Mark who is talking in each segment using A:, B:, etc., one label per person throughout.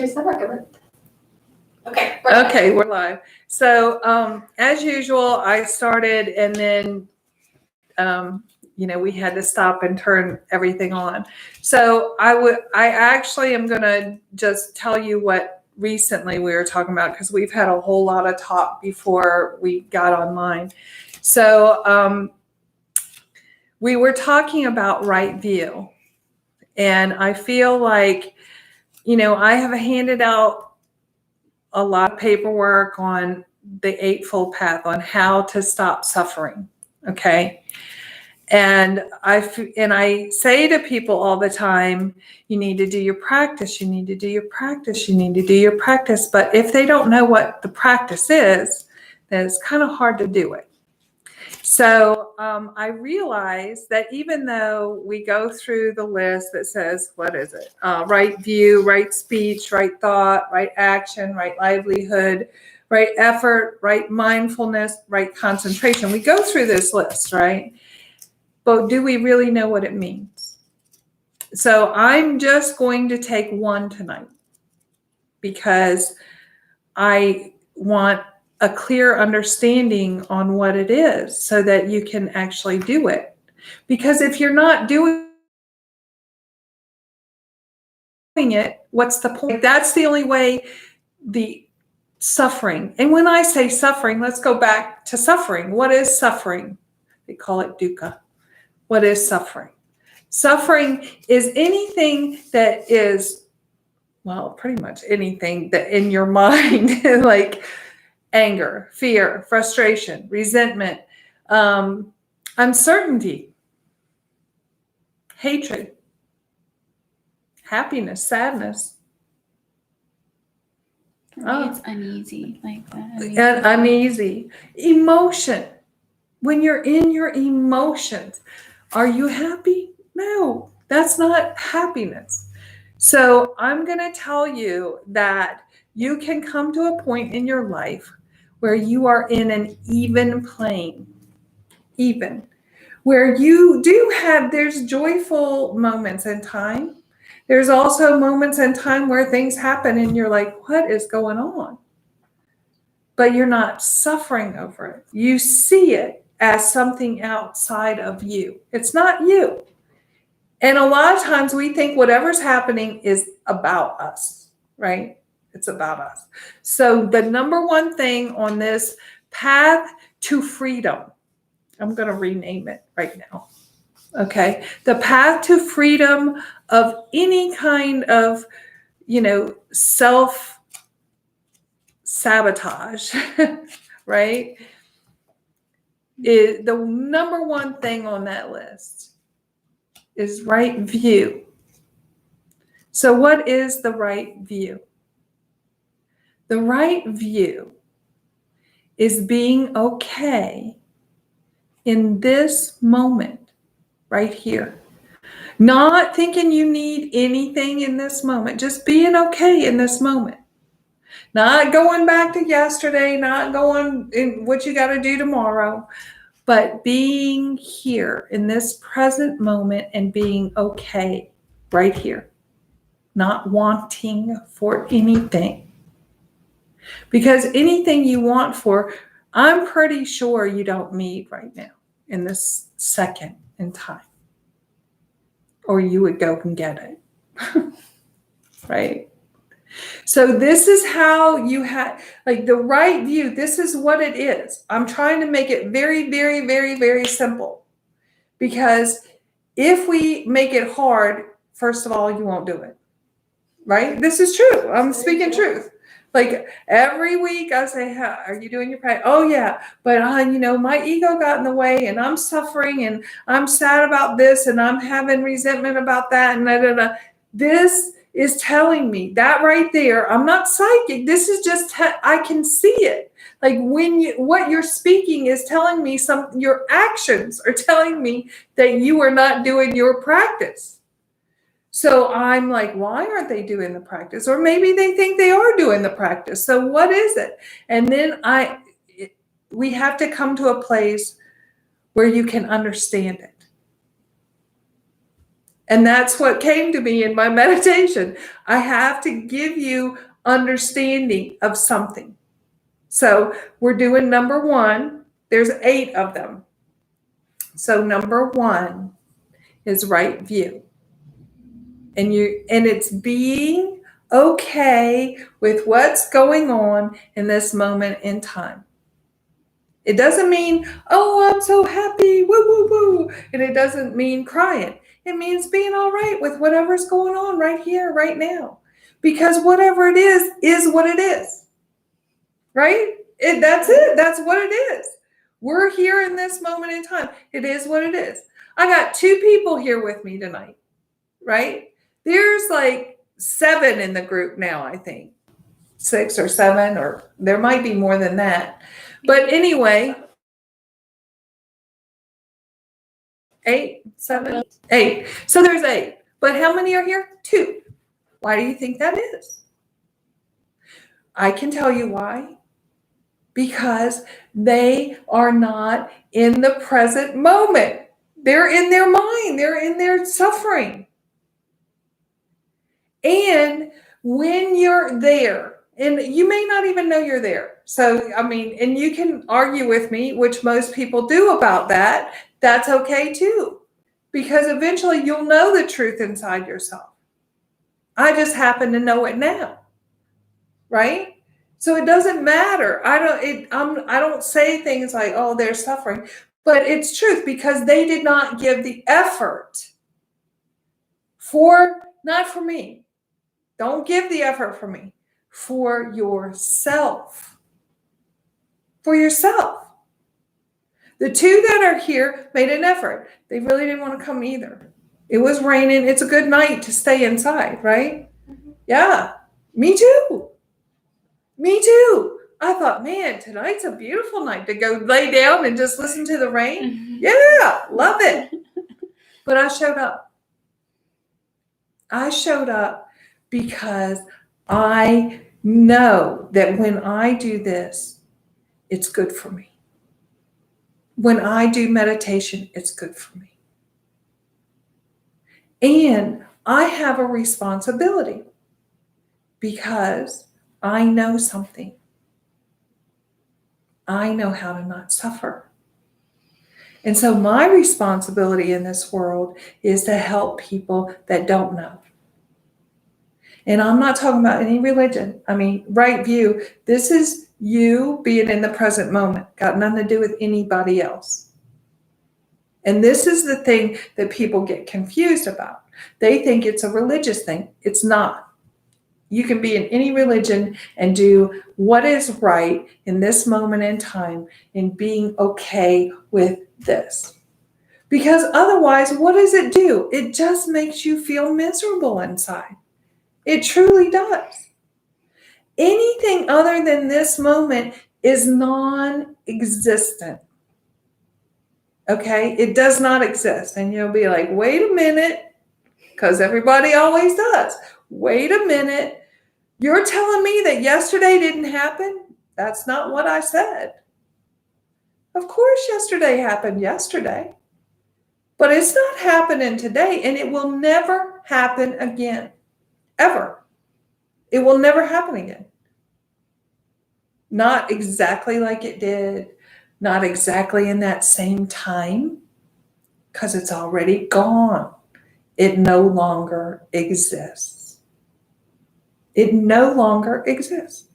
A: She said recommend. Okay.
B: Okay, we're live. So, as usual, I started and then, we had to stop and turn everything on. So I actually am going to just tell you what recently we were talking about because we've had a whole lot of talk before we got online. So, we were talking about right view, and I feel like, I have handed out a lot of paperwork on the Eightfold Path on how to stop suffering. Okay. And I say to people all the time, you need to do your practice. You need to do your practice. You need to do your practice. But if they don't know what the practice is, then it's kind of hard to do it. So I realized that even though we go through the list that says, what is it? Right view, right speech, right thought, right action, right livelihood, right effort, right mindfulness, right concentration. We go through this list, right? But do we really know what it means? So I'm just going to take one tonight because I want a clear understanding on what it is so that you can actually do it. Because if you're not doing it, what's the point? That's the only way the suffering. And when I say suffering, let's go back to suffering. What is suffering? They call it dukkha. What is suffering? Suffering is anything that is, well, pretty much anything that in your mind, like anger, fear, frustration, resentment, uncertainty, hatred, happiness, sadness.
C: It's uneasy, like that.
B: And uneasy. Emotion. When you're in your emotions, are you happy? No, that's not happiness. So I'm going to tell you that you can come to a point in your life where you are in an even plane, where you do have, there's joyful moments in time. There's also moments in time where things happen and you're like, what is going on? But you're not suffering over it. You see it as something outside of you. It's not you. And a lot of times we think whatever's happening is about us, right? It's about us. So the number one thing on this path to freedom, I'm going to rename it right now. Okay. The path to freedom of any kind of, self-sabotage, right? The number one thing on that list is right view. So what is the right view? The right view is being okay in this moment right here. Not thinking you need anything in this moment, just being okay in this moment. Not going back to yesterday, not going in what you got to do tomorrow, but being here in this present moment and being okay right here. Not wanting for anything. Because anything you want for, I'm pretty sure you don't need right now in this second in time. Or you would go and get it. Right? So this is how you have, like the right view, this is what it is. I'm trying to make it very, very, very, very simple. Because if we make it hard, first of all, you won't do it. Right? This is true. I'm speaking truth. Like every week I say, are you doing your practice? Oh yeah. But my ego got in the way and I'm suffering and I'm sad about this and I'm having resentment about that. And This is telling me that right there. I'm not psychic. This is just, I can see it. Like what you're speaking is telling me your actions are telling me that you are not doing your practice. So I'm like, why aren't they doing the practice? Or maybe they think they are doing the practice. So what is it? And then we have to come to a place where you can understand it. And that's what came to me in my meditation. I have to give you understanding of something. So we're doing number 1. There's 8 of them. So number 1 is right view. And it's being okay with what's going on in this moment in time. It doesn't mean, oh, I'm so happy, woo, woo, woo. And it doesn't mean crying. It means being all right with whatever's going on right here, right now. Because whatever it is what it is. Right? That's it. That's what it is. We're here in this moment in time. It is what it is. I got 2 people here with me tonight. Right? There's like 7 in the group now, I think. 6 or 7, or there might be more than that. But anyway, 8, 7, 8. So there's 8. But how many are here? 2. Why do you think that is? I can tell you why. Because they are not in the present moment. They're in their mind. They're in their suffering. And when you're there, and you may not even know you're there. So, I mean, and you can argue with me, which most people do about that. That's okay too. Because eventually you'll know the truth inside yourself. I just happen to know it now. Right? So it doesn't matter. I don't say things like, oh, they're suffering. But it's truth because they did not give the effort not for me. Don't give the effort for me. For yourself. For yourself. The 2 that are here made an effort. They really didn't want to come either. It was raining. It's a good night to stay inside, right? Mm-hmm. Yeah. Me too. Me too. I thought, man, tonight's a beautiful night to go lay down and just listen to the rain. Mm-hmm. Yeah, love it. But I showed up. I showed up because I know that when I do this, it's good for me. When I do meditation, it's good for me. And I have a responsibility because I know something. I know how to not suffer. And so my responsibility in this world is to help people that don't know. And I'm not talking about any religion. I mean, right view. This is you being in the present moment. Got nothing to do with anybody else. And this is the thing that people get confused about. They think it's a religious thing. It's not. You can be in any religion and do what is right in this moment in time and being okay with this. Because otherwise, what does it do? It just makes you feel miserable inside. It truly does. Anything other than this moment is non-existent. Okay? It does not exist. And you'll be like, wait a minute, because everybody always does. Wait a minute. You're telling me that yesterday didn't happen? That's not what I said. Of course, yesterday happened yesterday. But it's not happening today, and it will never happen again. Ever. It will never happen again. Not exactly like it did. Not exactly in that same time. Because it's already gone. It no longer exists. It no longer exists.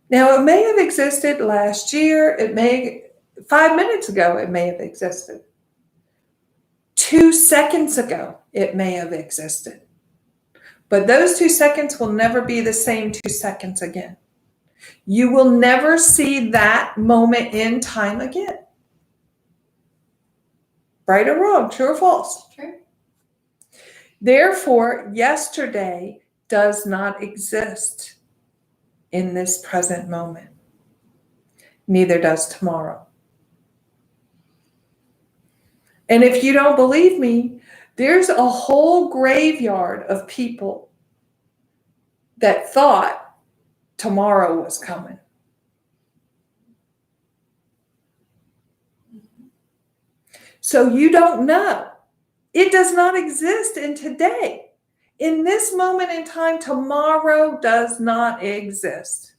B: Now, it may have existed last year. 5 minutes ago, it may have existed. 2 seconds ago, it may have existed. But those 2 seconds will never be the same 2 seconds again. You will never see that moment in time again. Right or wrong, true or false?
A: True.
B: Therefore, yesterday does not exist in this present moment. Neither does tomorrow. And if you don't believe me, there's a whole graveyard of people that thought tomorrow was coming. So you don't know It does not exist in today. In this moment in time, tomorrow does not exist.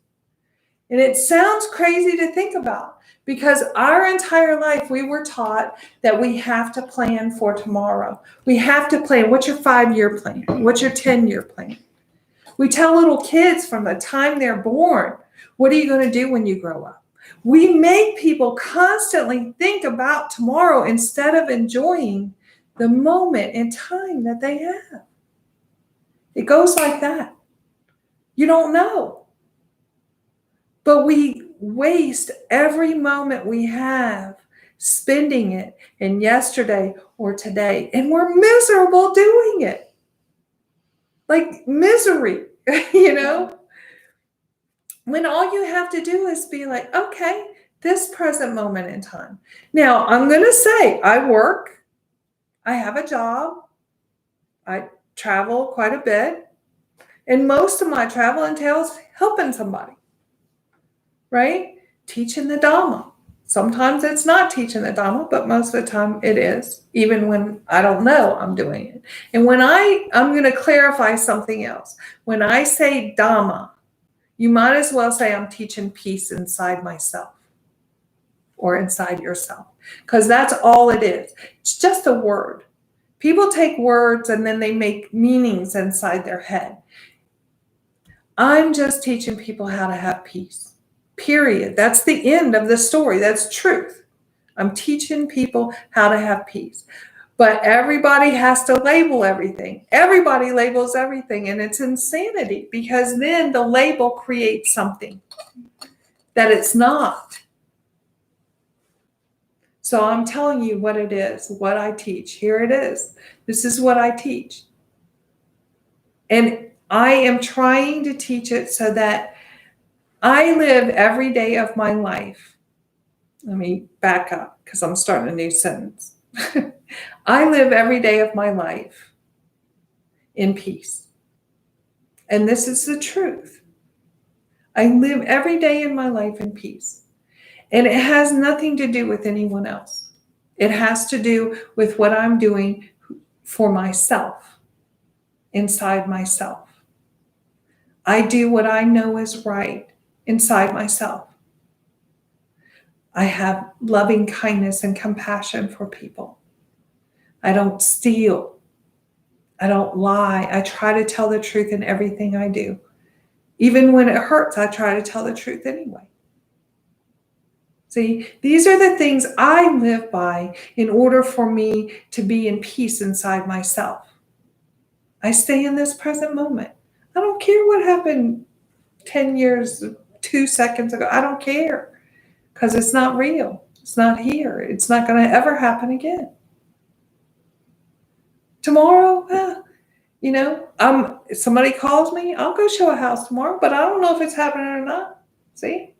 B: And it sounds crazy to think about because our entire life we were taught that we have to plan for tomorrow. We have to plan. What's your 5-year plan? What's your 10-year plan? We tell little kids from the time they're born, what are you going to do when you grow up? We make people constantly think about tomorrow instead of enjoying the moment in time that they have. It goes like that. You don't know. But we waste every moment we have spending it in yesterday or today, and we're miserable doing it. Like misery, you know? When all you have to do is be like, okay, this present moment in time. Now, I'm going to say I work, I have a job, I travel quite a bit, and most of my travel entails helping somebody. Right? Teaching the Dhamma. Sometimes it's not teaching the Dhamma, but most of the time it is, even when I don't know I'm doing it. And when I'm going to clarify something else. When I say Dhamma, you might as well say I'm teaching peace inside myself or inside yourself, because that's all it is. It's just a word. People take words and then they make meanings inside their head. I'm just teaching people how to have peace. Period. That's the end of the story. That's truth. I'm teaching people how to have peace. But everybody has to label everything. Everybody labels everything, and it's insanity because then the label creates something that it's not. So I'm telling you what it is, what I teach. Here it is. This is what I teach. And I am trying to teach it so that I live every day of my life. Let me back up because I'm starting a new sentence. I live every day of my life in peace. And this is the truth. I live every day in my life in peace. And it has nothing to do with anyone else. It has to do with what I'm doing for myself, inside myself. I do what I know is right inside myself. I have loving kindness and compassion for people. I don't steal. I don't lie. I try to tell the truth in everything I do. Even when it hurts, I try to tell the truth anyway. See, these are the things I live by in order for me to be in peace inside myself. I stay in this present moment. I don't care what happened 10 years, 2 seconds ago. I don't care because it's not real. It's not here. It's not going to ever happen again. Tomorrow, if somebody calls me, I'll go show a house tomorrow, but I don't know if it's happening or not. See?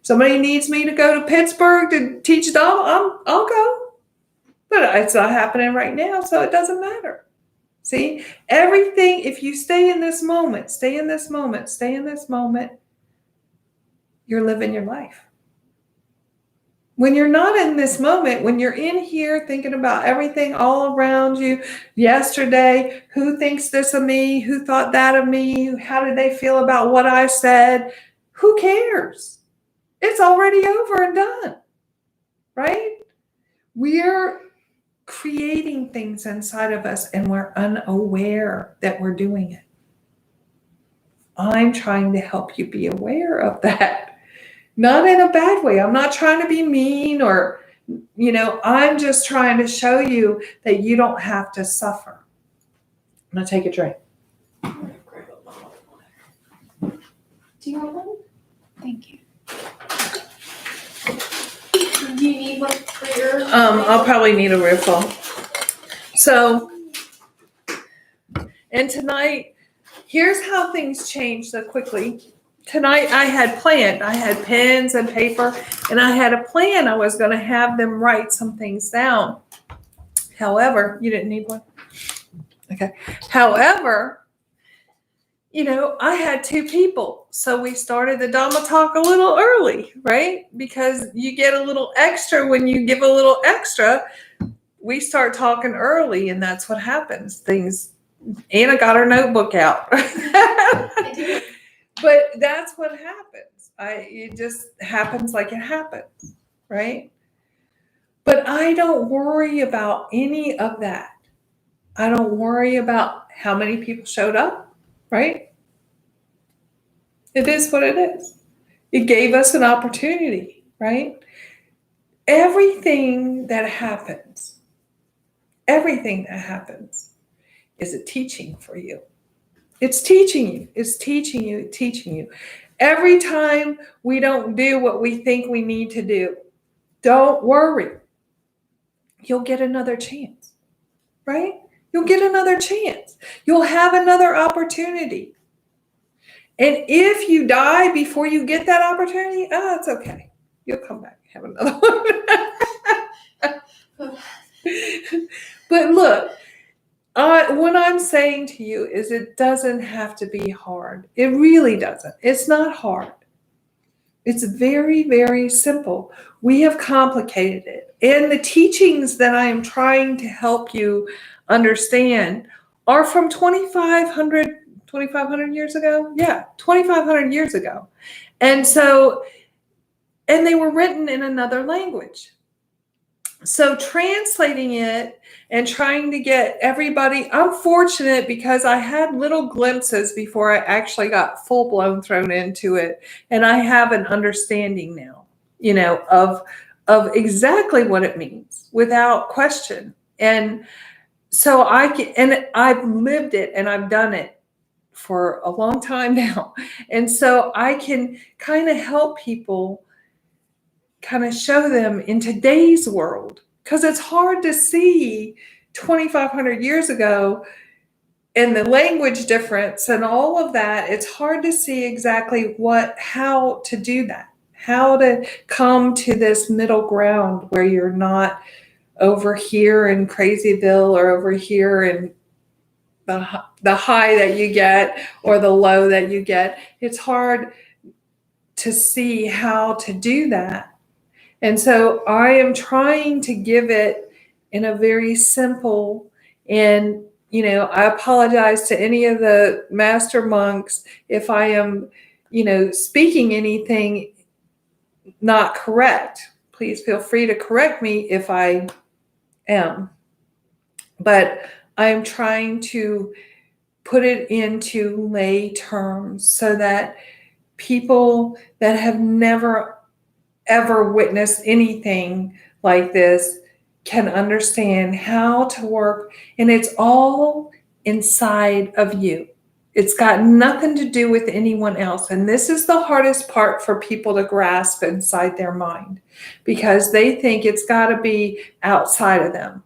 B: Somebody needs me to go to Pittsburgh to teach Dhamma, I'll go. But it's not happening right now, so it doesn't matter. See? Everything, if you stay in this moment, you're living your life. When you're not in this moment, when you're in here thinking about everything all around you, yesterday, who thinks this of me, who thought that of me, how did they feel about what I said, who cares? It's already over and done, right? We're creating things inside of us and we're unaware that we're doing it. I'm trying to help you be aware of that. Not in a bad way. I'm not trying to be mean or, I'm just trying to show you that you don't have to suffer. I'm going to take a drink.
A: Do you want one?
C: Thank you.
A: Do you need one for your?
B: I'll probably need a refill. So, and tonight, here's how things change so quickly. Tonight I had pens and paper, and I had a plan. I was going to have them write some things down. However, you didn't need one? Okay. However, I had 2 people. So we started the Dhamma talk a little early, right? Because you get a little extra when you give a little extra. we start talking early, and that's what happens. Anna got her notebook out.
A: I did.
B: But that's what happens. It just happens like it happens, right? But I don't worry about any of that. I don't worry about how many people showed up, right? It is what it is. It gave us an opportunity, right? Everything that happens is a teaching for you. It's teaching you. It's teaching you. It's teaching you. Every time we don't do what we think we need to do, don't worry. You'll get another chance, right? You'll get another chance. You'll have another opportunity. And if you die before you get that opportunity, it's okay. You'll come back and have another one. But look, what I'm saying to you is it doesn't have to be hard. It really doesn't. It's not hard. It's very, very simple. We have complicated it. And the teachings that I am trying to help you understand are from 2,500 years ago. Yeah, 2,500 years ago. And they were written in another language. So translating it and trying to get everybody, I'm fortunate because I had little glimpses before I actually got full blown thrown into it. And I have an understanding now, of exactly what it means without question. And so I've lived it and I've done it for a long time now. And so I can kind of help people kind of show them in today's world, because it's hard to see 2,500 years ago and the language difference and all of that. It's hard to see exactly how to do that, how to come to this middle ground where you're not over here in Crazyville or over here in the high that you get or the low that you get. It's hard to see how to do that. And so I am trying to give it in a very simple, and, I apologize to any of the master monks if I am, speaking anything not correct. Please feel free to correct me if I am. But I'm trying to put it into lay terms so that people that have never ever witnessed anything like this can understand how to work. And it's all inside of you. It's got nothing to do with anyone else. And this is the hardest part for people to grasp inside their mind, because they think it's got to be outside of them.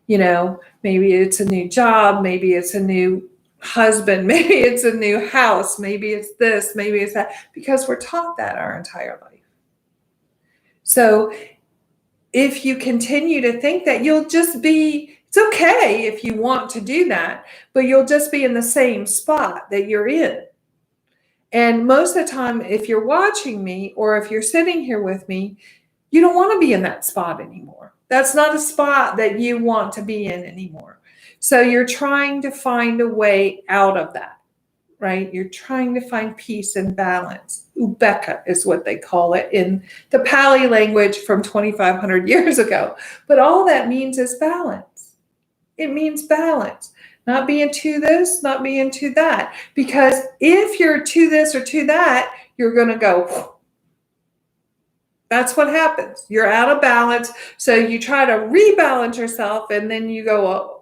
B: Maybe it's a new job, maybe it's a new husband, maybe it's a new house, maybe it's this, maybe it's that, because we're taught that our entire life. So if you continue to think that, it's okay if you want to do that, but you'll just be in the same spot that you're in. And most of the time, if you're watching me or if you're sitting here with me, you don't want to be in that spot anymore. That's not a spot that you want to be in anymore. So you're trying to find a way out of that, right? You're trying to find peace and balance. Upekkha is what they call it in the Pali language from 2,500 years ago. But all that means is balance. It means balance. Not being to this, not being to that. Because if you're to this or to that, you're going to go. That's what happens. You're out of balance. So you try to rebalance yourself, and then you go up.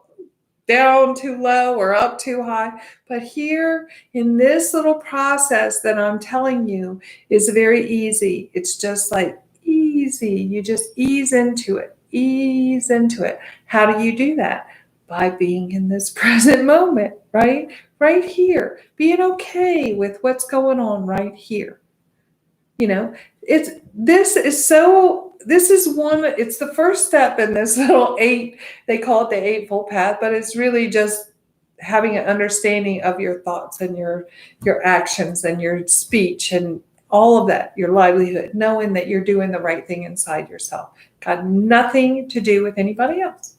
B: Down too low or up too high. But here in this little process that I'm telling you is very easy. It's just like easy. You just ease into it. Ease into it. How do you do that? By being in this present moment, right? Right here. Being okay with what's going on right here. It's the first step in this little 8, they call it the Eightfold Path, but it's really just having an understanding of your thoughts and your actions and your speech and all of that, your livelihood, knowing that you're doing the right thing inside yourself. Got nothing to do with anybody else.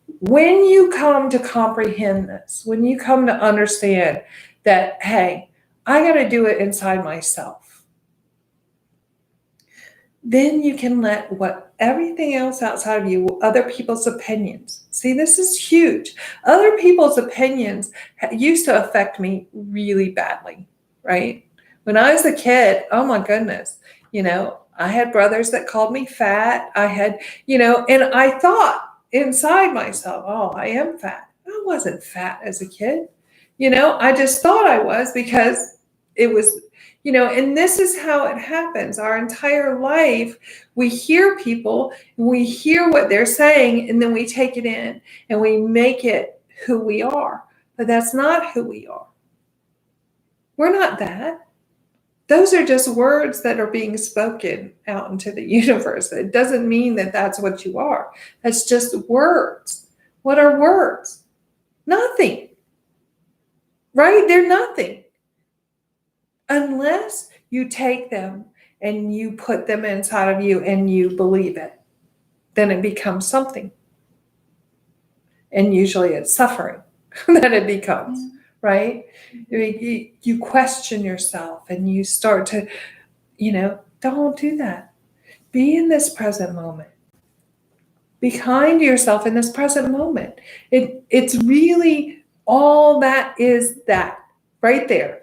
B: when you come to comprehend this, when you come to understand that, hey, I got to do it inside myself, then you can let everything else outside of you, other people's opinions. See, this is huge. Other people's opinions used to affect me really badly, right? When I was a kid, oh my goodness, I had brothers that called me fat. I had, and I thought inside myself, oh, I am fat. I wasn't fat as a kid. I just thought I was because it was, and this is how it happens. Our entire life, we hear people, we hear what they're saying, and then we take it in and we make it who we are. But that's not who we are. We're not that. Those are just words that are being spoken out into the universe. It doesn't mean that that's what you are. That's just words. What are words? Nothing. Right? They're nothing. Unless you take them and you put them inside of you and you believe it, then it becomes something. And usually it's suffering that it becomes, right? You question yourself and you start to, don't do that. Be in this present moment. Be kind to yourself in this present moment. It's really all that is that right there.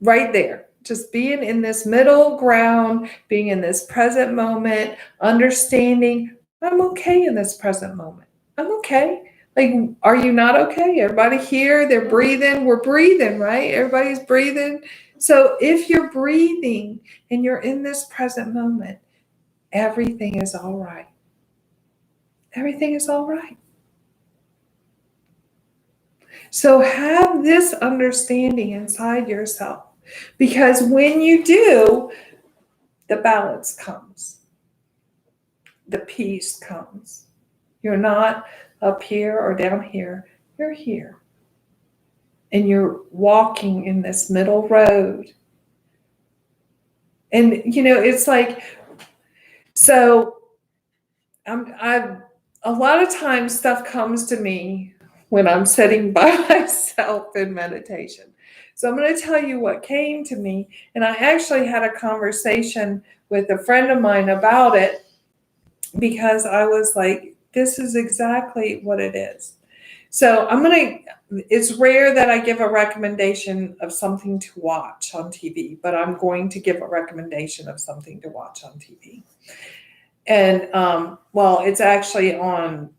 B: Right there, just being in this middle ground, being in this present moment, understanding I'm okay in this present moment. I'm okay. Like, are you not okay? Everybody here, they're breathing. We're breathing, right? Everybody's breathing. So if you're breathing and you're in this present moment, everything is all right. Everything is all right. So have this understanding inside yourself. Because when you do, the balance comes. The peace comes. You're not up here or down here. You're here. And you're walking in this middle road. And, it's like, so a lot of times stuff comes to me when I'm sitting by myself in meditation. So I'm going to tell you what came to me. And I actually had a conversation with a friend of mine about it because I was like, this is exactly what it is. So it's rare that I give a recommendation of something to watch on TV, but I'm going to give a recommendation of something to watch on TV. And, it's actually on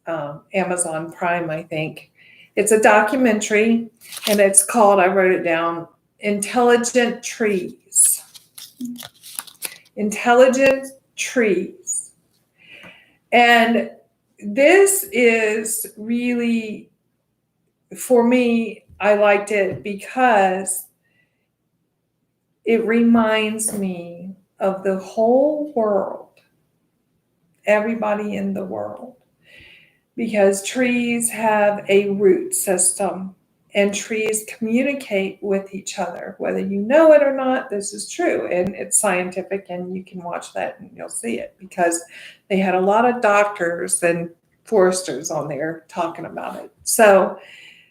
B: Amazon Prime, I think. It's a documentary, and it's called, I wrote it down, Intelligent Trees. Intelligent Trees. And this is really, for me, I liked it because it reminds me of the whole world, everybody in the world. Because trees have a root system and trees communicate with each other. Whether you know it or not, this is true. And it's scientific, and you can watch that and you'll see it because they had a lot of doctors and foresters on there talking about it. So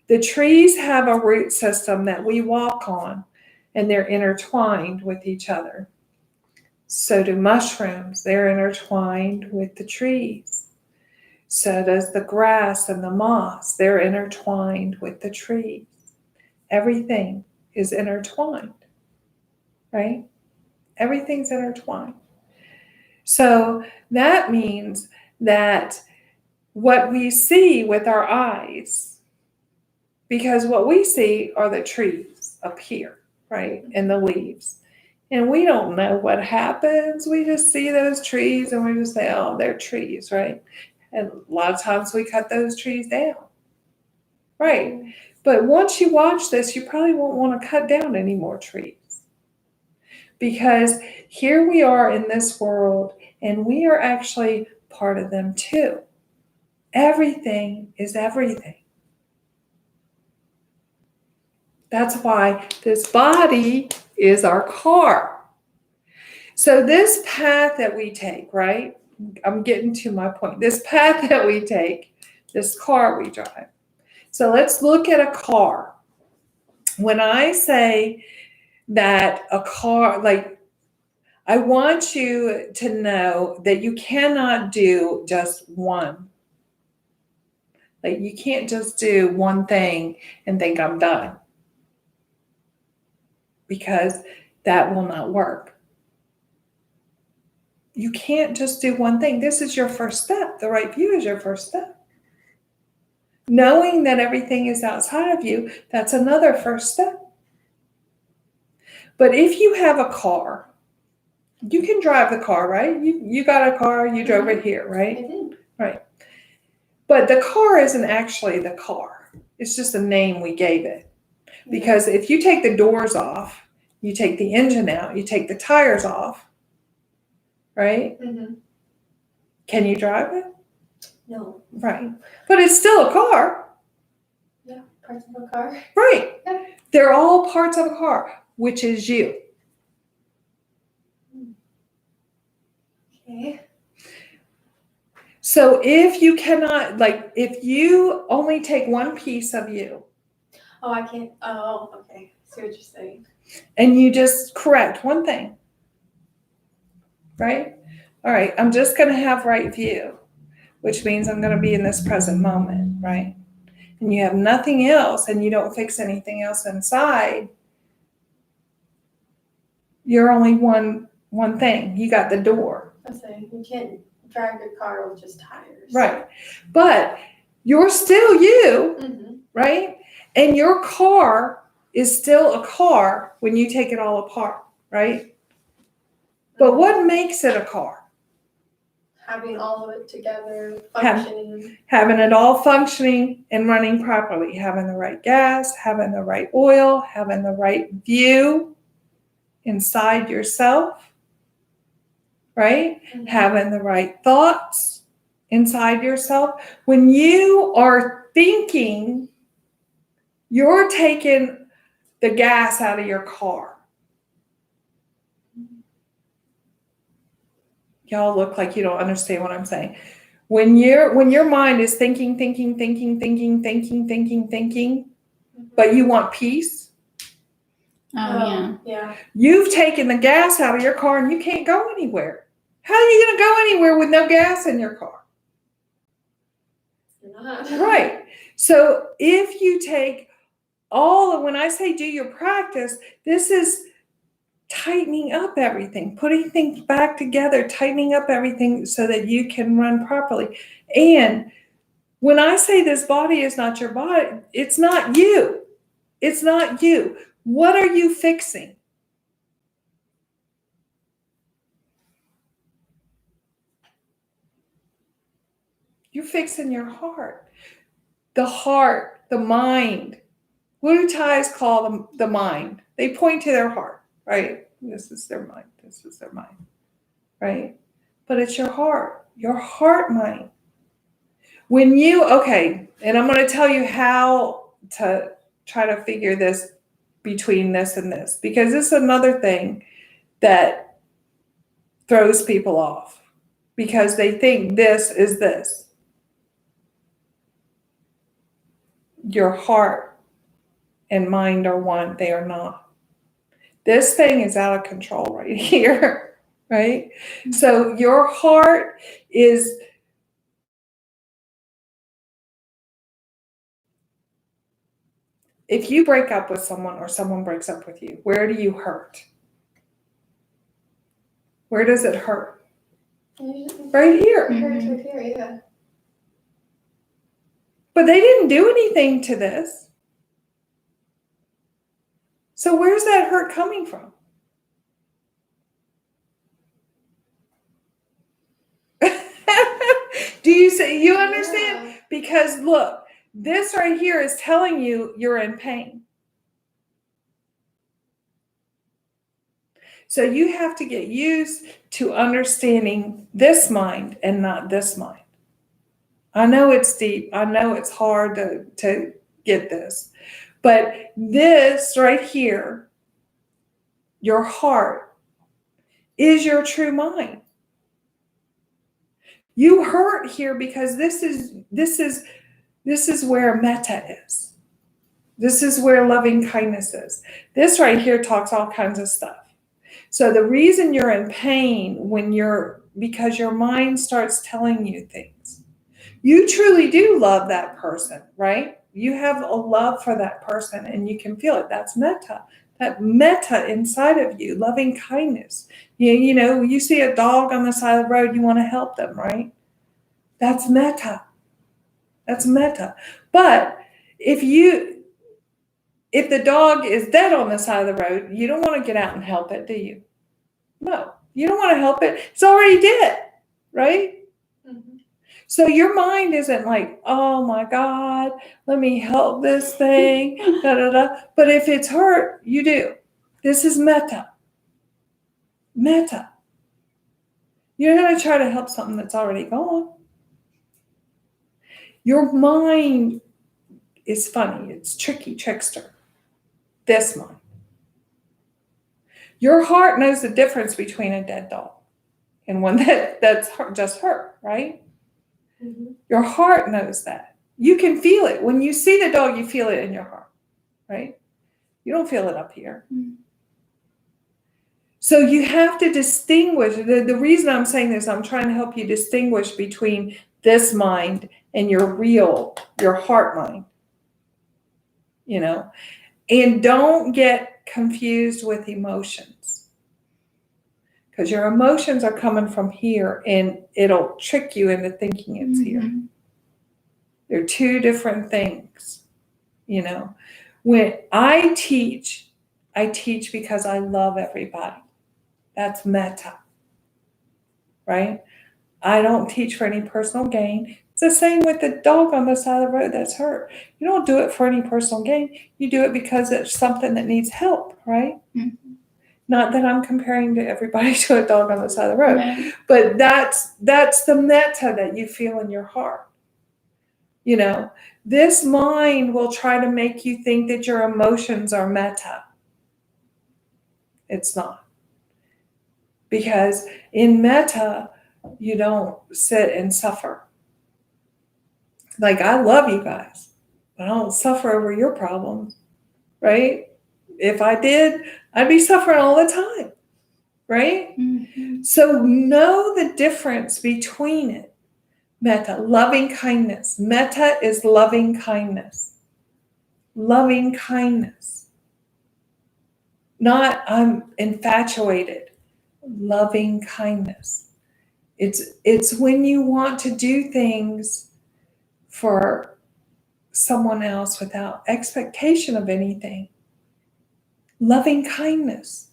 B: the trees have a root system that we walk on, and they're intertwined with each other. So do mushrooms. They're intertwined with the trees. So does the grass and the moss. They're intertwined with the trees. Everything is intertwined, right? Everything's intertwined. So that means that what we see with our eyes, because what we see are the trees up here, right? And the leaves. And we don't know what happens. We just see those trees and we just say, oh, they're trees, right? And a lot of times we cut those trees down. Right. But once you watch this, you probably won't want to cut down any more trees. Because here we are in this world, and we are actually part of them too. Everything is everything. That's why this body is our car. So this path that we take, right? I'm getting to my point. This path that we take this car we drive. So let's look at a car. When I say that a car, like, I want you to know that you cannot do just one. Like, you can't just do one thing and think I'm done, because that will not work. You can't just do one thing. This is your first step. The right view is your first step. Knowing that everything is outside of you, that's another first step. But if you have a car, you can drive the car, right? You got a car, you drove it here,
A: I
B: right?
A: did.
B: Right. But the car isn't actually the car. It's just a name we gave it. Because if you take the doors off, you take the engine out, you take the tires off, right?
A: Mm-hmm.
B: Can you drive it?
A: No.
B: Right. But it's still a car.
A: Yeah. Parts of a car.
B: Right.
A: Yeah.
B: They're all parts of a car, which is you.
A: Okay.
B: So if you cannot, like, if you only take one piece of you
A: Oh, I can't. Oh, okay. See what you're saying.
B: and you just correct one thing, right? All right, I'm just going to have right view, which means I'm going to be in this present moment, right? And you have nothing else and you don't fix anything else inside, you're only one thing. You got the door.
A: I'm saying you can't drive your car with just tires.
B: Right. But you're still you,
A: Mm-hmm.
B: right? And your car is still a car when you take it all apart, right? But what makes it a car?
A: Having all of it together, functioning.
B: Having it all functioning and running properly, having the right gas, having the right oil, having the right view inside yourself, right?
A: Mm-hmm.
B: Having the right thoughts inside yourself. When you are thinking, you're taking the gas out of your car. Y'all look like you don't understand what I'm saying. When your mind is thinking, but you want peace,
C: Oh,
A: Yeah.
B: you've taken the gas out of your car and you can't go anywhere. How are you going to go anywhere with no gas in your car?
A: You're not.
B: Right. So if you take when I say do your practice, this is tightening up everything, putting things back together, tightening up everything so that you can run properly. And when I say this body is not your body, it's not you. It's not you. What are you fixing? You're fixing your heart. The mind. What do Thais call the mind? They point to their heart, right? This is their mind. This is their mind, right? But it's your heart mind. When and I'm going to tell you how to try to figure this between this and this, because this is another thing that throws people off, because they think this is this. Your heart and mind are one. They are not. This thing is out of control right here, right? So your heart is, if you break up with someone or someone breaks up with you, where do you hurt? Where does it hurt? Right here.
A: It hurts right here, yeah.
B: But they didn't do anything to this. So where's that hurt coming from? Do you understand?
A: Yeah.
B: Because look, this right here is telling you you're in pain. So you have to get used to understanding this mind and not this mind. I know it's deep. I know it's hard to get this. But this right here, your heart, is your true mind. You hurt here because this is This is where metta is. This is where loving kindness is. This right here talks all kinds of stuff. So the reason you're in pain because your mind starts telling you things. You truly do love that person, right? You have a love for that person and you can feel it. That's metta. That metta inside of you, loving kindness. You know, you see a dog on the side of the road, you want to help them, right? That's metta. That's metta. But if the dog is dead on the side of the road, you don't want to get out and help it, do you? No, you don't want to help it. It's already dead, right?
A: Mm-hmm.
B: So your mind isn't like, oh my God, let me help this thing, da da da. But if it's hurt, you do. This is metta. Metta. You're going to try to help something that's already gone. Your mind is funny. It's tricky, trickster. This mind. Your heart knows the difference between a dead dog and one that's just hurt, right?
A: Mm-hmm.
B: Your heart knows that. You can feel it. When you see the dog, you feel it in your heart, right? You don't feel it up here.
C: Mm.
B: So you have to distinguish. The reason I'm saying this, I'm trying to help you distinguish between this mind and your heart mind, you know? And don't get confused with emotions. Because your emotions are coming from here and it'll trick you into thinking it's here.
C: Mm-hmm.
B: They're two different things, you know. When I teach because I love everybody. That's metta, right? I don't teach for any personal gain. It's the same with the dog on the side of the road that's hurt. You don't do it for any personal gain. You do it because it's something that needs help, right?
C: Mm-hmm.
B: Not that I'm comparing to everybody to a dog on the side of the road,
C: Right.
B: but that's the metta that you feel in your heart. You know, this mind will try to make you think that your emotions are metta. It's not. Because in metta, you don't sit and suffer. Like, I love you guys, but I don't suffer over your problems, right? If I did, I'd be suffering all the time, right?
C: Mm-hmm.
B: So know the difference between it. Metta, loving kindness. Metta is loving kindness. Loving kindness. Not I'm infatuated. Loving kindness. It's when you want to do things for someone else without expectation of anything. Loving kindness.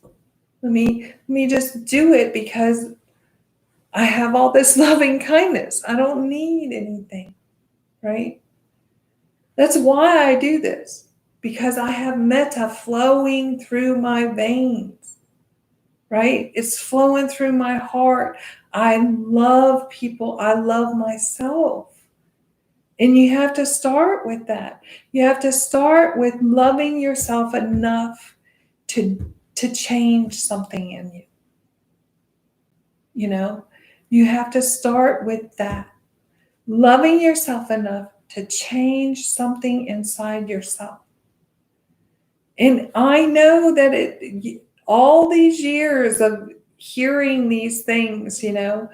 B: Let me just do it because I have all this loving kindness. I don't need anything, right? That's why I do this, because I have metta flowing through my veins, right? It's flowing through my heart. I love people. I love myself. And you have to start with that. You have to start with loving yourself enough to change something in you. You know, you have to start with that. Loving yourself enough to change something inside yourself. And I know that all these years of hearing these things, you know,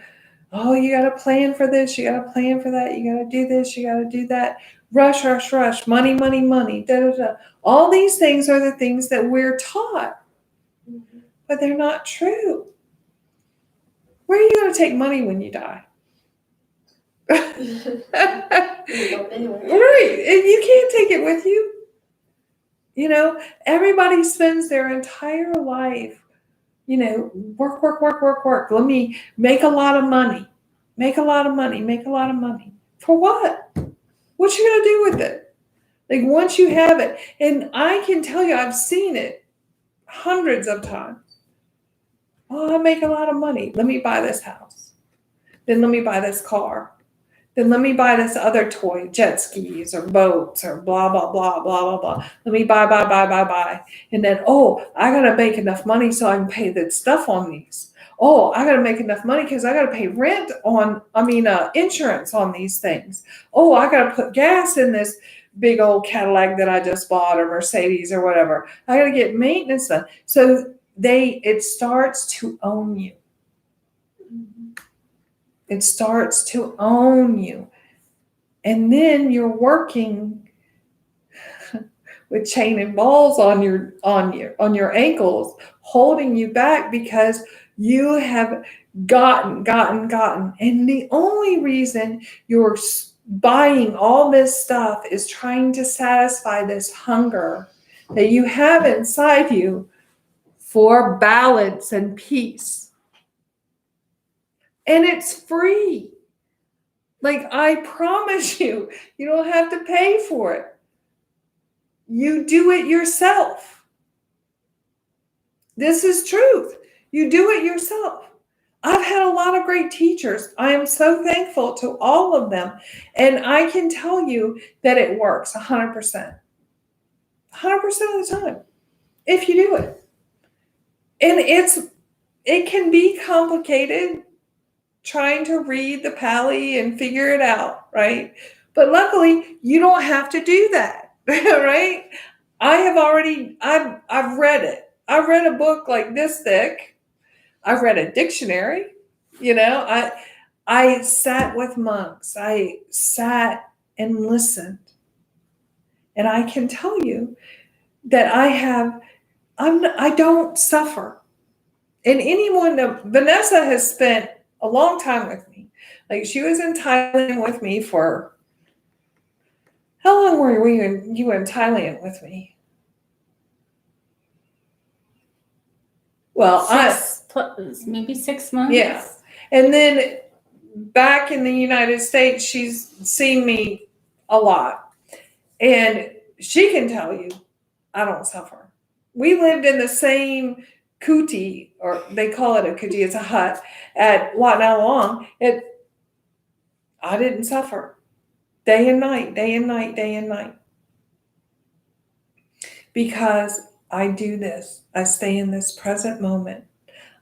B: oh, you got to plan for this, you got to plan for that, you got to do this, you got to do that. Rush, rush, rush, money, money, money, da, da, da. All these things are the things that we're taught, but they're not true. Where are you going to take money when you die?
A: Anyway.
B: Right, and you can't take it with you. You know, everybody spends their entire life, you know, work. Let me make a lot of money. Make a lot of money. Make a lot of money. For what? What you gonna do with it? Like, once you have it, and I can tell you, I've seen it hundreds of times. Oh, I make a lot of money. Let me buy this house. Then let me buy this car. Then let me buy this other toy, jet skis or boats or blah, blah, blah, blah, blah, blah. Let me buy. And then, oh, I got to make enough money so I can pay the stuff on these. Oh, I got to make enough money because I got to pay rent insurance on these things. Oh, I got to put gas in this big old Cadillac that I just bought, or Mercedes or whatever. I got to get maintenance done. So it starts to own you. It starts to own you. And then you're working with chain and balls on your ankles, holding you back because you have gotten. And the only reason you're buying all this stuff is trying to satisfy this hunger that you have inside you for balance and peace. And it's free. Like, I promise you, you don't have to pay for it. You do it yourself. This is truth. You do it yourself. I've had a lot of great teachers. I am so thankful to all of them. And I can tell you that it works 100%. 100% of the time, if you do it. And it can be complicated trying to read the Pali and figure it out, right? But luckily, you don't have to do that, right? I've read it. I've read a book like this thick. I've read a dictionary. I sat with monks. I sat and listened. And I can tell you that I don't suffer. And Vanessa has spent a long time with me. Like, she was in Thailand with me for, how long were you in Thailand with me? Well,
C: maybe 6 months.
B: Yeah. And then back in the United States, she's seen me a lot. And she can tell you, I don't suffer. We lived in the same kuti, or they call it a kuti, it's a hut, at Wat Na Long. I didn't suffer. Day and night. Because I do this. I stay in this present moment.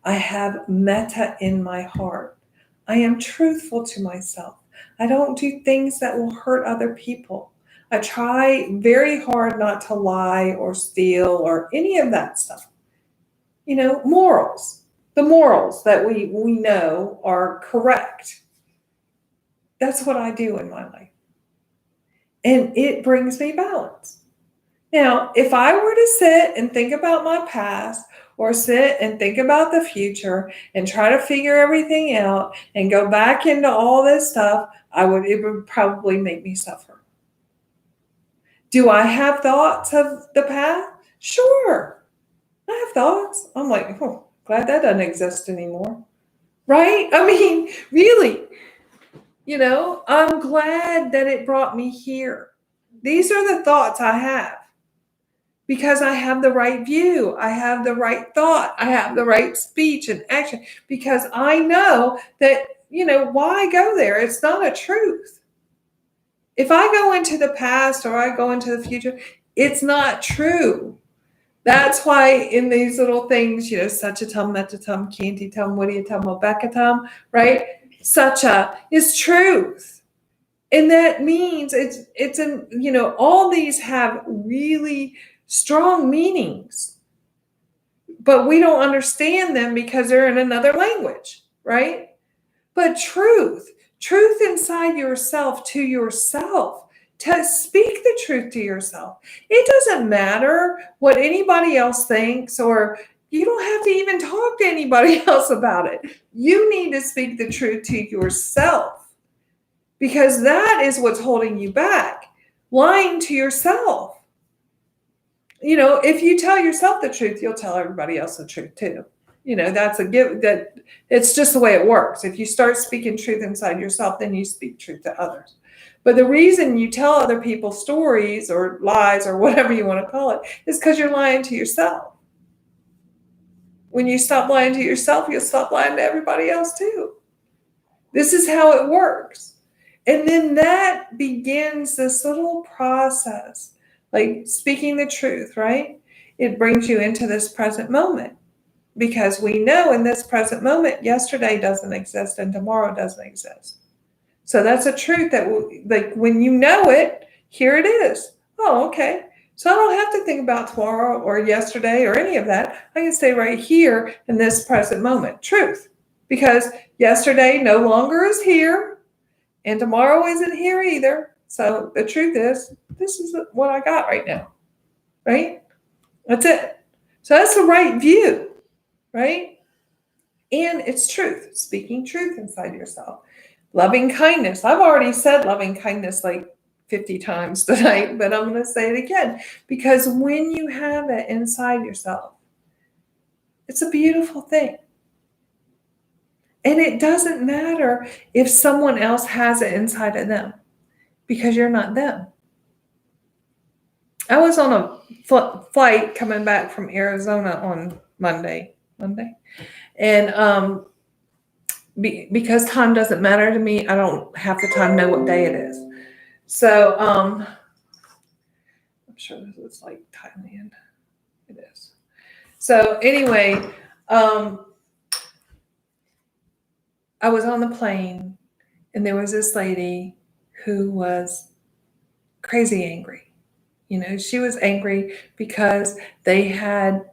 B: I have metta in my heart. I am truthful to myself. I don't do things that will hurt other people. I try very hard not to lie or steal or any of that stuff. Morals. The morals that we know are correct. That's what I do in my life. And it brings me balance. Now, if I were to sit and think about my past, or sit and think about the future and try to figure everything out and go back into all this stuff, it would probably make me suffer. Do I have thoughts of the past? Sure. I have thoughts. I'm like, glad that doesn't exist anymore. Right? I mean, really, I'm glad that it brought me here. These are the thoughts I have because I have the right view. I have the right thought. I have the right speech and action because I know that, why go there? It's not a truth. If I go into the past or I go into the future, it's not true. That's why in these little things, Satchitam, Metatam, Kintitam, Wadiyatam, Obekatam, right? Satcha is truth. And that means all these have really strong meanings, but we don't understand them because they're in another language, right? But truth inside yourself, to yourself, to speak the truth to yourself. It doesn't matter what anybody else thinks, or you don't have to even talk to anybody else about it. You need to speak the truth to yourself because that is what's holding you back. Lying to yourself. If you tell yourself the truth, you'll tell everybody else the truth too. That's a give. That it's just the way it works. If you start speaking truth inside yourself, then you speak truth to others. But the reason you tell other people stories or lies or whatever you want to call it is because you're lying to yourself. When you stop lying to yourself, you'll stop lying to everybody else too. This is how it works. And then that begins this little process, like speaking the truth, right? It brings you into this present moment. because we know in this present moment, yesterday doesn't exist and tomorrow doesn't exist. So that's a truth that, like, when you know it, here it is. Oh, okay. So I don't have to think about tomorrow or yesterday or any of that. I can stay right here in this present moment. Truth. Because yesterday no longer is here and tomorrow isn't here either. So the truth is, this is what I got right now. Right? That's it. So that's the right view. Right? And it's truth. Speaking truth inside yourself. Loving kindness. I've already said loving kindness like 50 times tonight, but I'm going to say it again, because when you have it inside yourself, it's a beautiful thing. And it doesn't matter if someone else has it inside of them, because you're not them. I was on a flight coming back from Arizona on Monday, and because time doesn't matter to me, I don't half the time know what day it is. So I'm sure this is like Thailand. It is. So anyway, I was on the plane and there was this lady who was crazy angry. You know, she was angry because they had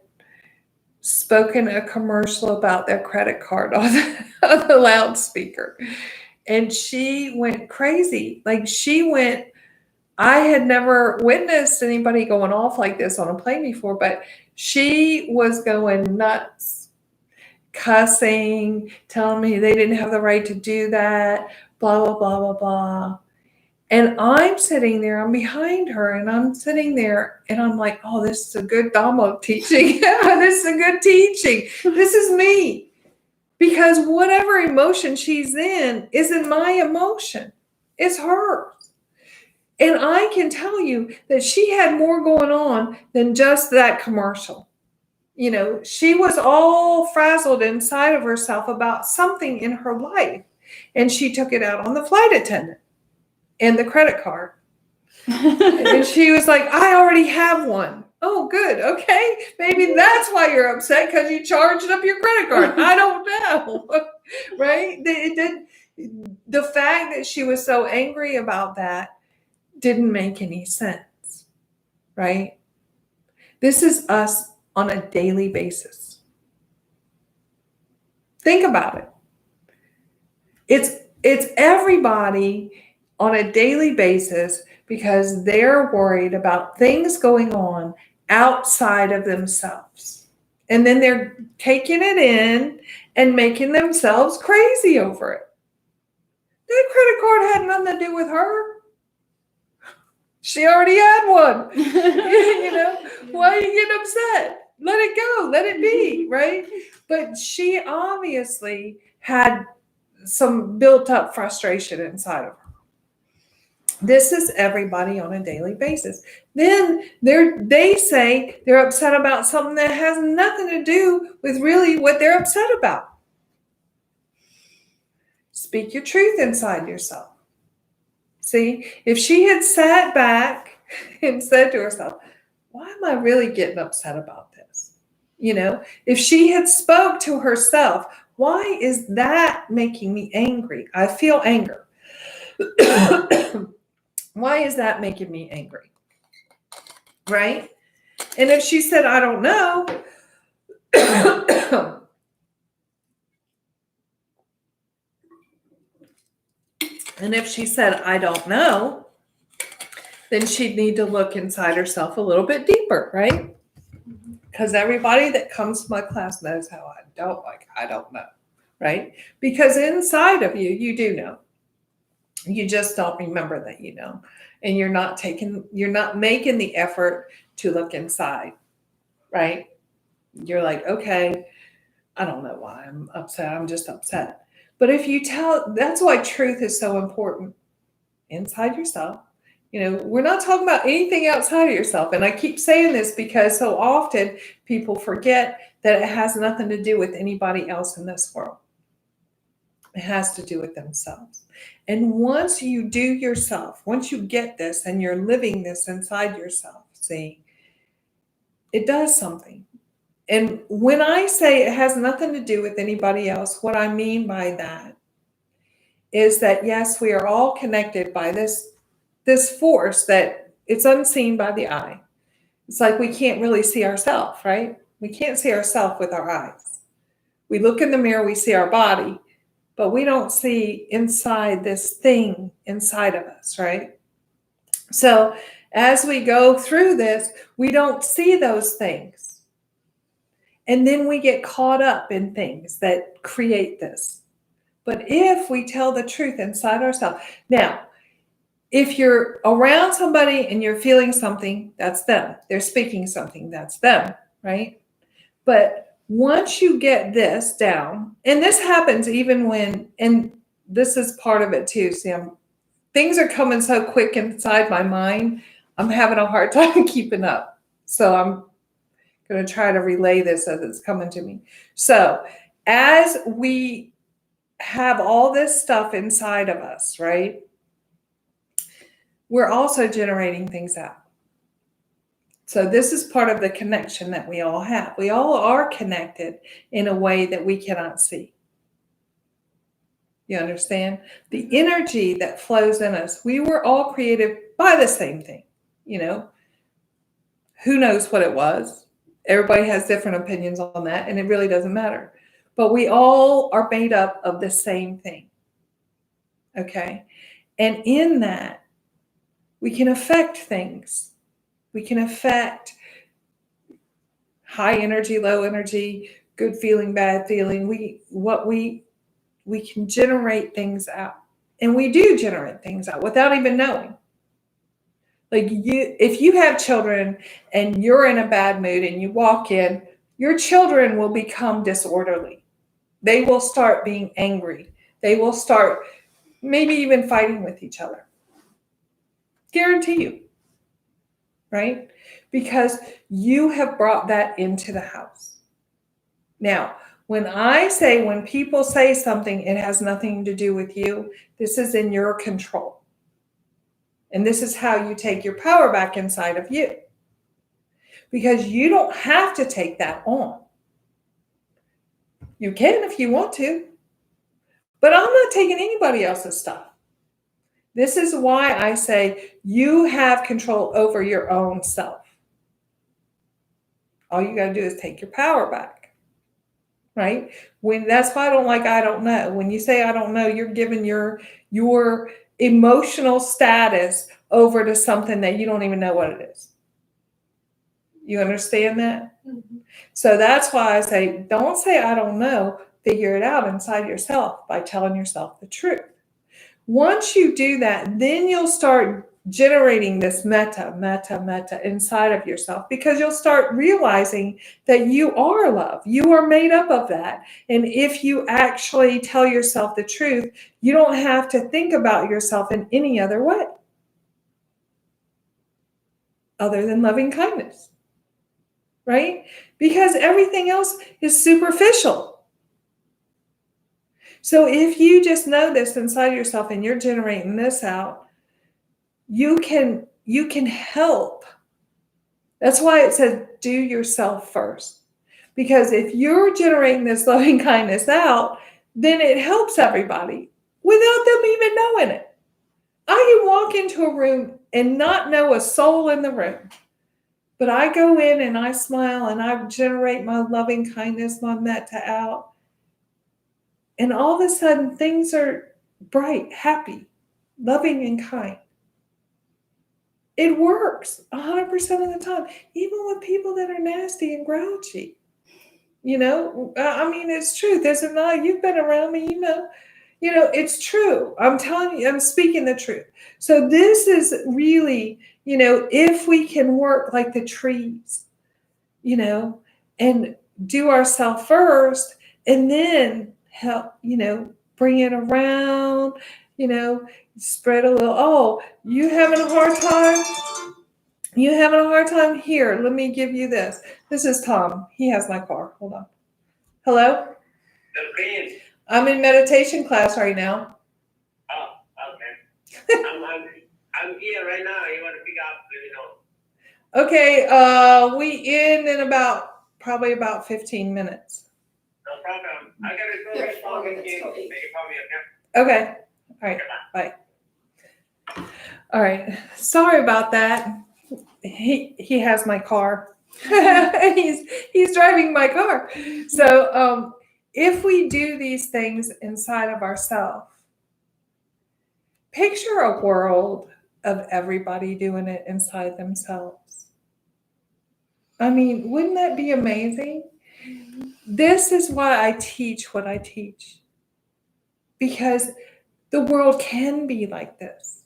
B: spoken a commercial about their credit card on the loudspeaker. And she went crazy. Like, she went, I had never witnessed anybody going off like this on a plane before, but she was going nuts, cussing, telling me they didn't have the right to do that, blah, blah, blah, blah, blah. And I'm sitting there, I'm behind her, and I'm sitting there, and I'm like, oh, this is a good Dhamma teaching. This is a good teaching. This is me. Because whatever emotion she's in isn't my emotion. It's hers. And I can tell you that she had more going on than just that commercial. You know, she was all frazzled inside of herself about something in her life. And she took it out on the flight attendant and the credit card. And she was like, I already have one. Oh, good. Okay. Maybe that's why you're upset, because you charged up your credit card. I don't know. Right? The fact that she was so angry about that didn't make any sense. Right? This is us on a daily basis. Think about it. It's everybody on a daily basis, because they're worried about things going on outside of themselves. And then they're taking it in and making themselves crazy over it. That credit card had nothing to do with her. She already had one. You know, why are you getting upset? Let it go. Let it be, right? But she obviously had some built up frustration inside of her. This is everybody on a daily basis. Then they say they're upset about something that has nothing to do with really what they're upset about. Speak your truth inside yourself. See, if she had sat back and said to herself, why am I really getting upset about this? You know, if she had spoke to herself, why is that making me angry? I feel anger. Why is that making me angry? Right? And if she said, I don't know, and if she said, I don't know, then she'd need to look inside herself a little bit deeper, right? Because everybody that comes to my class knows how I don't know, right? Because inside of you, you do know. You just don't remember that you know. And you're not making the effort to look inside, right? You're like, okay, I don't know why I'm upset. I'm just upset. But if you that's why truth is so important inside yourself. You know, we're not talking about anything outside of yourself. And I keep saying this because so often people forget that it has nothing to do with anybody else in this world. It has to do with themselves. And once you do yourself, once you get this and you're living this inside yourself, see, it does something. And when I say it has nothing to do with anybody else, what I mean by that is that yes, we are all connected by this force that it's unseen by the eye. It's like we can't really see ourselves, right? We can't see ourselves with our eyes. We look in the mirror, we see our body, but we don't see inside this thing inside of us, right? So as we go through this, we don't see those things. And then we get caught up in things that create this. But if we tell the truth inside ourselves, now, if you're around somebody and you're feeling something, that's them. They're speaking something, that's them, right? But once you get this down, and this happens even when, and this is part of it too, see, things are coming so quick inside my mind, I'm having a hard time keeping up. So I'm going to try to relay this as it's coming to me. So as we have all this stuff inside of us, right? We're also generating things out. So this is part of the connection that we all have. We all are connected in a way that we cannot see. You understand? The energy that flows in us, we were all created by the same thing, you know? Who knows what it was? Everybody has different opinions on that, and it really doesn't matter. But we all are made up of the same thing. Okay? And in that, we can affect things. We can affect high energy, low energy, good feeling, bad feeling. We can generate things out. And we do generate things out without even knowing. Like if you have children and you're in a bad mood and you walk in, your children will become disorderly. They will start being angry. They will start maybe even fighting with each other. Guarantee you. Right? Because you have brought that into the house. Now, when people say something, it has nothing to do with you, this is in your control. And this is how you take your power back inside of you. Because you don't have to take that on. You can if you want to. But I'm not taking anybody else's stuff. This is why I say you have control over your own self. All you got to do is take your power back, right? That's why I don't know. When you say I don't know, you're giving your emotional status over to something that you don't even know what it is. You understand that? Mm-hmm. So that's why I say, don't say I don't know. Figure it out inside yourself by telling yourself the truth. Once you do that, then you'll start generating this meta inside of yourself, because you'll start realizing that you are love. You are made up of that. And if you actually tell yourself the truth, you don't have to think about yourself in any other way other than loving kindness, right? Because everything else is superficial. So if you just know this inside yourself and you're generating this out, you can help. That's why it says do yourself first. Because if you're generating this loving kindness out, then it helps everybody without them even knowing it. I can walk into a room and not know a soul in the room. But I go in and I smile and I generate my loving kindness, my metta out. And all of a sudden, things are bright, happy, loving, and kind. It works 100% of the time, even with people that are nasty and grouchy. You know, I mean, it's true. You've been around me, you know, it's true. I'm telling you, I'm speaking the truth. So this is really, if we can work like the trees, and do ourselves first, and then help, bring it around, spread a little. You having a hard time? You having a hard time? Here, let me give you this. This is Tom. He has my car. Hold on. Hello? I'm in meditation class right now.
D: Oh, okay. I'm here right now. You want to pick up? Let me know.
B: Okay, we in about probably about 15 minutes.
D: No problem. I gotta go
A: Yeah,
D: right
A: 4
D: now.
A: minutes
D: Maybe
A: till 8.
D: call me again.
B: Okay. All right. Bye. All right. Sorry about that. He has my car. he's driving my car. So if we do these things inside of ourselves, picture a world of everybody doing it inside themselves. I mean, wouldn't that be amazing? This is why I teach what I teach, because the world can be like this.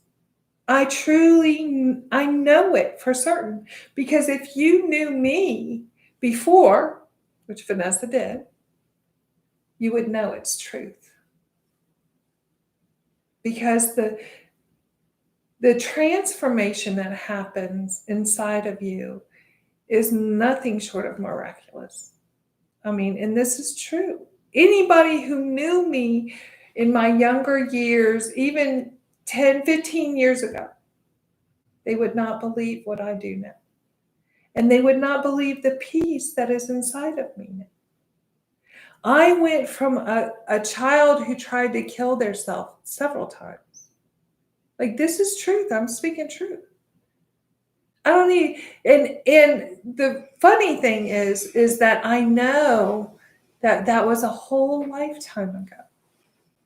B: I know it for certain, because if you knew me before, which Vanessa did, you would know it's truth. Because the transformation that happens inside of you is nothing short of miraculous. I mean, and this is true. Anybody who knew me in my younger years, even 10, 15 years ago, they would not believe what I do now. And they would not believe the peace that is inside of me now. I went from a child who tried to kill themselves several times. Like, this is truth. I'm speaking truth. I don't need, and the funny thing is that I know that was a whole lifetime ago.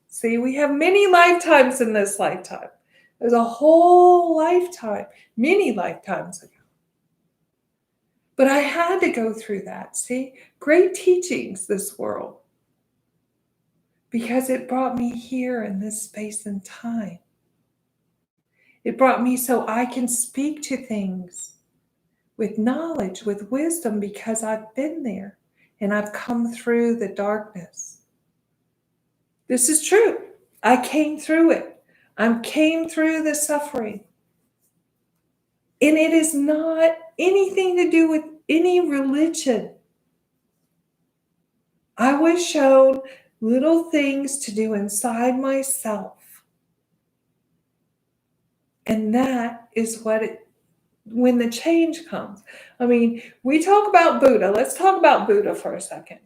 B: See, we have many lifetimes in this lifetime. There's a whole lifetime, many lifetimes ago. But I had to go through that. See, great teachings, this world, because it brought me here in this space and time. It brought me so I can speak to things with knowledge, with wisdom, because I've been there and I've come through the darkness. This is true. I came through it. I came through the suffering. And it is not anything to do with any religion. I was shown little things to do inside myself. And that is when the change comes. I mean, we talk about Buddha. Let's talk about Buddha for a second.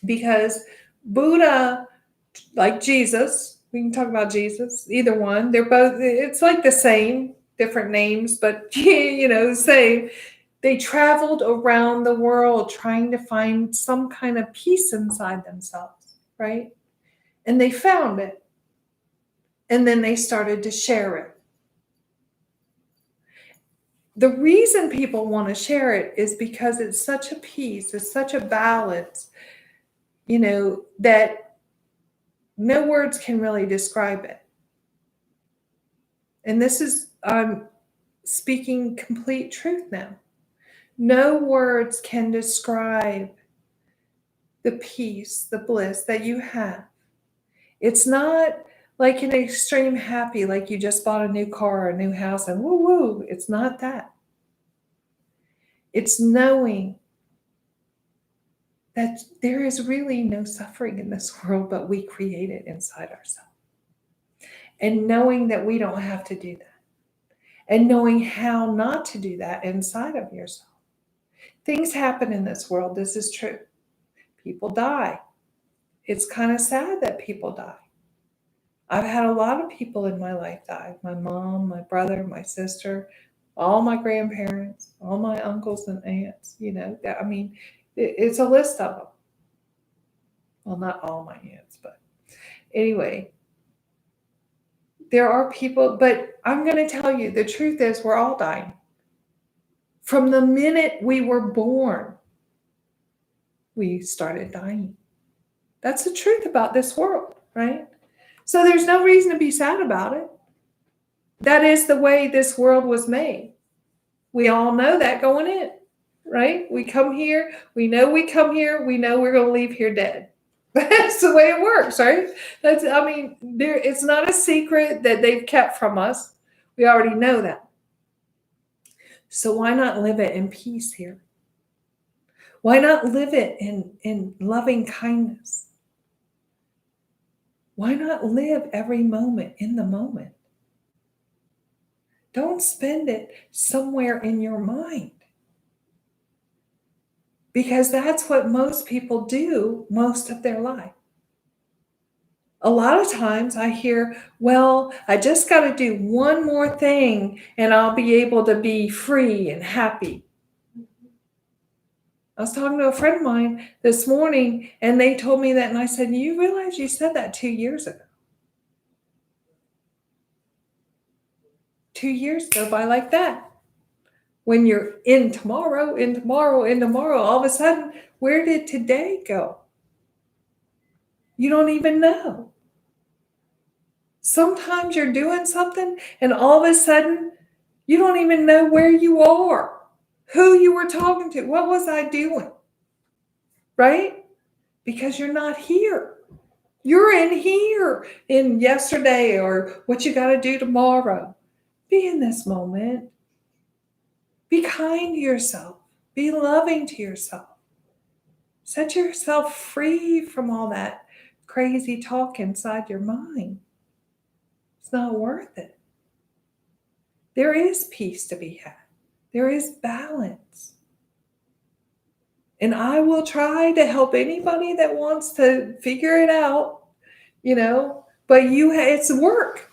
B: Because Buddha, like Jesus, we can talk about Jesus, either one. They're both, it's like the same, different names, but the same. They traveled around the world trying to find some kind of peace inside themselves, right? And they found it. And then they started to share it. The reason people want to share it is because it's such a peace, it's such a balance, that no words can really describe it. And this is, I'm speaking complete truth now. No words can describe the peace, the bliss that you have. It's not like an extreme happy, like you just bought a new car or a new house and woo woo. It's not that. It's knowing that there is really no suffering in this world, but we create it inside ourselves. And knowing that we don't have to do that. And knowing how not to do that inside of yourself. Things happen in this world. This is true. People die. It's kind of sad that people die. I've had a lot of people in my life die. My mom, my brother, my sister, all my grandparents, all my uncles and aunts. I mean, it's a list of them. Well, not all my aunts, but anyway. There are people, but I'm going to tell you, the truth is we're all dying. From the minute we were born, we started dying. That's the truth about this world, right? So there's no reason to be sad about it. That is the way this world was made. We all know that going in, right? We come here, we know we're going to leave here dead. That's the way it works, right? It's not a secret that they've kept from us. We already know that. So why not live it in peace here? Why not live it in loving kindness? Why not live every moment in the moment? Don't spend it somewhere in your mind. because that's what most people do most of their life. A lot of times I hear, well, I just got to do one more thing and I'll be able to be free and happy. I was talking to a friend of mine this morning and they told me that, and I said, you realize you said that 2 years ago? 2 years go by like that. When you're in tomorrow, all of a sudden, where did today go? You don't even know. Sometimes you're doing something and all of a sudden you don't even know where you are, who you were talking to. What was I doing? Right? Because you're not here. You're in here, in yesterday or what you got to do tomorrow. Be in this moment. Be kind to yourself. Be loving to yourself. Set yourself free from all that crazy talk inside your mind. It's not worth it. There is peace to be had. There is balance. And I will try to help anybody that wants to figure it out, but it's work.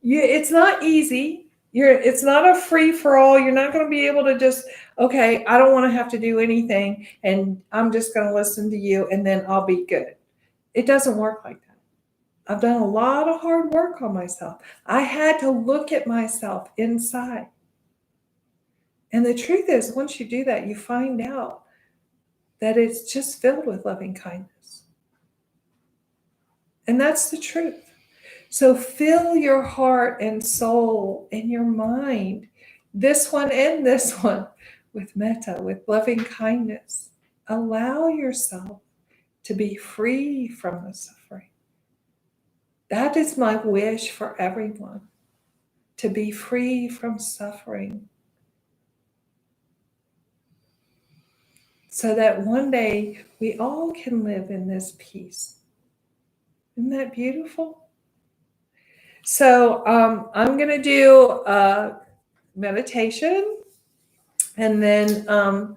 B: It's not easy. It's not a free for all. You're not going to be able to just, okay, I don't want to have to do anything and I'm just going to listen to you and then I'll be good. It doesn't work like that. I've done a lot of hard work on myself. I had to look at myself inside. And the truth is, once you do that, you find out that it's just filled with loving kindness. And that's the truth. So fill your heart and soul and your mind, this one and this one, with metta, with loving kindness. Allow yourself to be free from the suffering. That is my wish for everyone, to be free from suffering. So that one day we all can live in this peace. Isn't that beautiful? So I'm going to do a meditation, and then I'm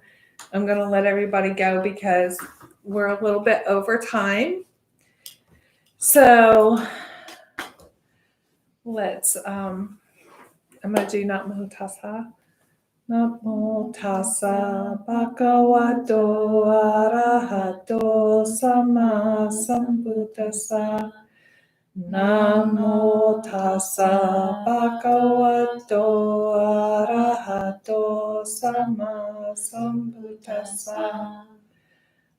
B: going to let everybody go because we're a little bit over time. So let's, I'm going to do Namo Tassa. Namo Tassa Bhagavato Arahato Sama Sambuddhassa. Namo Tassa Bhagavato Arahato Sama Sambuddhassa.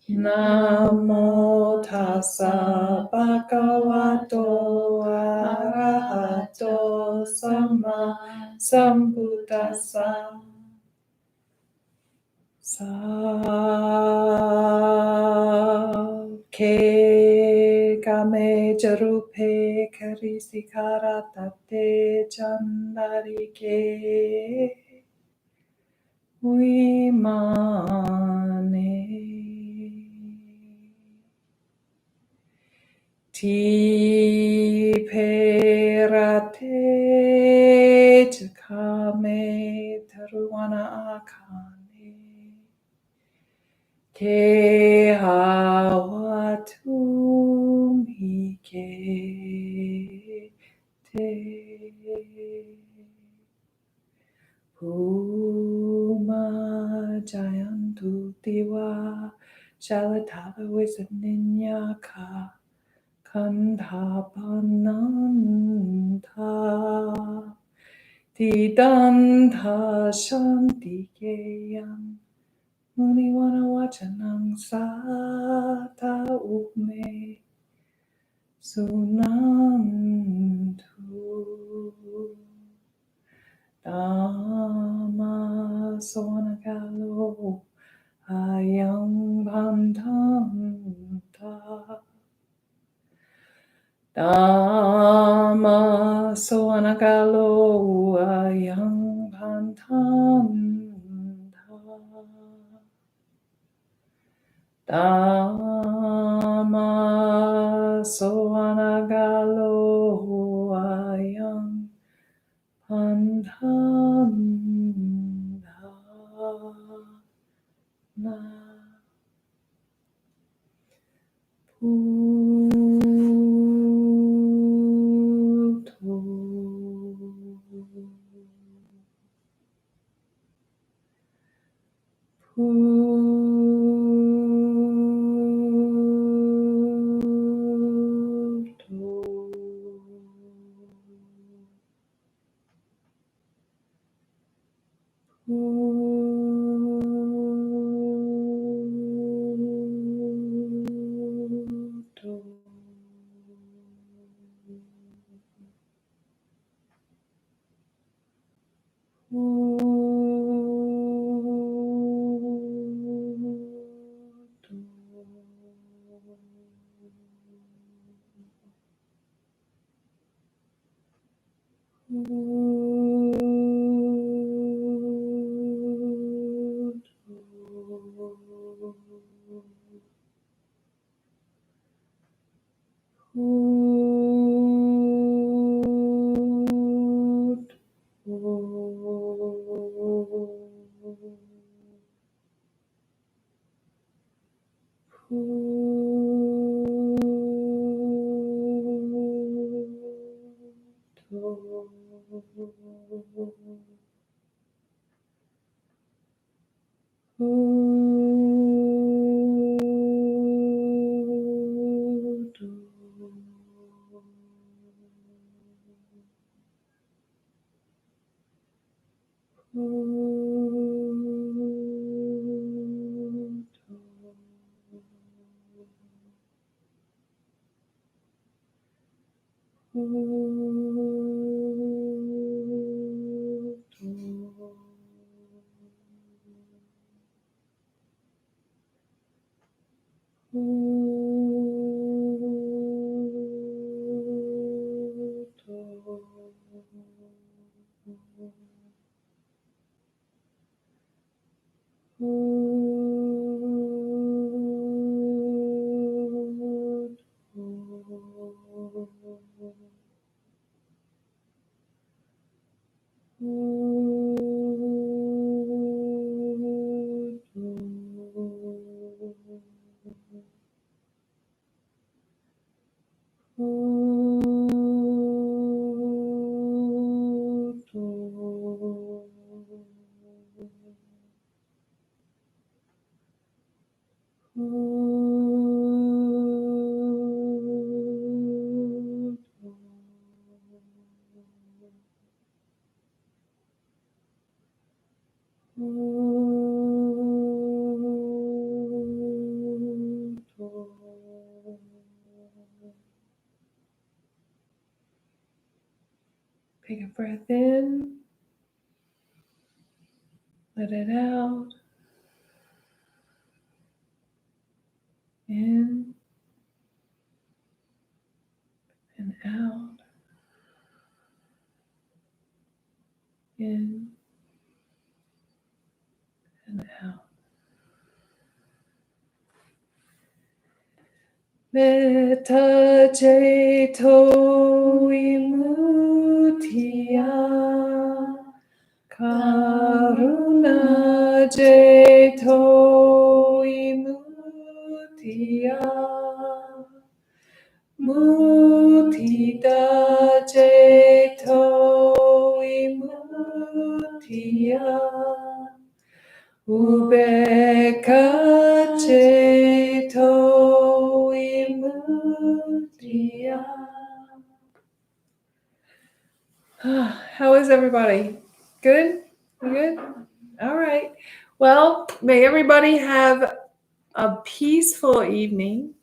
B: Namo Tassa Bhagavato Arahato Sama Sambuddhassa. Ke game jarupe karisikara tate chandari ke uimane ti perate takame taruana akane ke hawatum hike te Puma Jayantu Diva Shalatava Visaninyaka Kandhapananta Didanta Shantikeyam Muniwana Wachanang Sata Ume Sunantu Dhamma Sonagalo Ayam Bhandanta Dhamma Sonagalo Ayam Bhandanta Dhamma Sonagalo Ayam Bandhana. Take a breath in, let it out. In and out. In and out. Metta ceto vimuttiya, karuna ceto vimuttiya, mudita ceto vimuttiya, ubeka ceto vimuttiya. How is everybody? Good? You good? All right. Well, may everybody have a peaceful evening.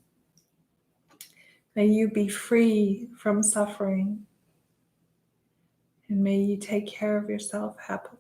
B: May you be free from suffering. And may you take care of yourself happily.